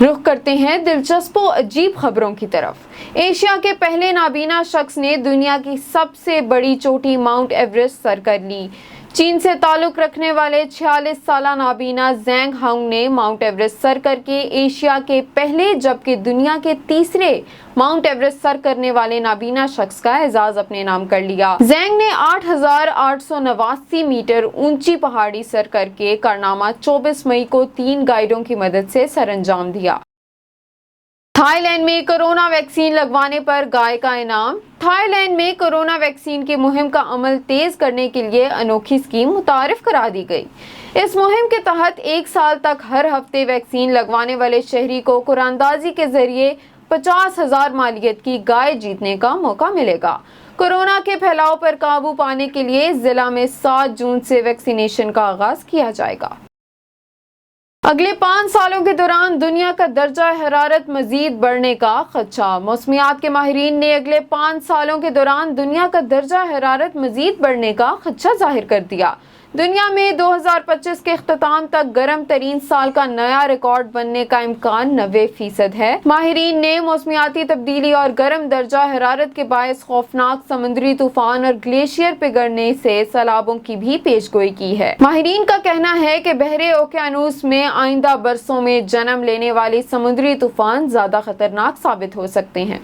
رخ کرتے ہیں دلچسپ و عجیب خبروں کی طرف۔ ایشیا کے پہلے نابینا شخص نے دنیا کی سب سے بڑی چوٹی ماؤنٹ ایورسٹ سر کر لی۔ چین سے تعلق رکھنے والے 46 سالہ نابینا زینگ ہانگ نے ماؤنٹ ایورسٹ سر کر کے ایشیا کے پہلے جبکہ دنیا کے تیسرے ماؤنٹ ایورسٹ سر کرنے والے نابینا شخص کا اعزاز اپنے نام کر لیا۔ زینگ نے 8,889 میٹر اونچی پہاڑی سر کر کے کارنامہ 24 مئی کو 3 گائیڈوں کی مدد سے سر انجام دیا۔ تھائی لینڈ میں کورونا ویکسین لگوانے پر گائے کا انعام۔ تھائی لینڈ میں کورونا ویکسین کی مہم کا عمل تیز کرنے کے لیے انوکھی اسکیم متعارف کرا دی گئی۔ اس مہم کے تحت 1 سال تک ہر ہفتے ویکسین لگوانے والے شہری کو قراردادی کے ذریعے 50,000 مالیت کی گائے جیتنے کا موقع ملے گا۔ کورونا کے پھیلاؤ پر قابو پانے کے لیے ضلع میں 7 جون سے ویکسینیشن کا آغاز کیا جائے گا۔ اگلے 5 سالوں کے دوران دنیا کا درجہ حرارت مزید بڑھنے کا خدشہ۔ موسمیات کے ماہرین نے اگلے 5 سالوں کے دوران دنیا کا درجہ حرارت مزید بڑھنے کا خدشہ ظاہر کر دیا۔ دنیا میں 2025 کے اختتام تک گرم ترین سال کا نیا ریکارڈ بننے کا امکان 90% ہے۔ ماہرین نے موسمیاتی تبدیلی اور گرم درجہ حرارت کے باعث خوفناک سمندری طوفان اور گلیشیئر پگھلنے سے سیلابوں کی بھی پیش گوئی کی ہے۔ ماہرین کا کہنا ہے کہ بحر اوقیانوس میں آئندہ برسوں میں جنم لینے والی سمندری طوفان زیادہ خطرناک ثابت ہو سکتے ہیں۔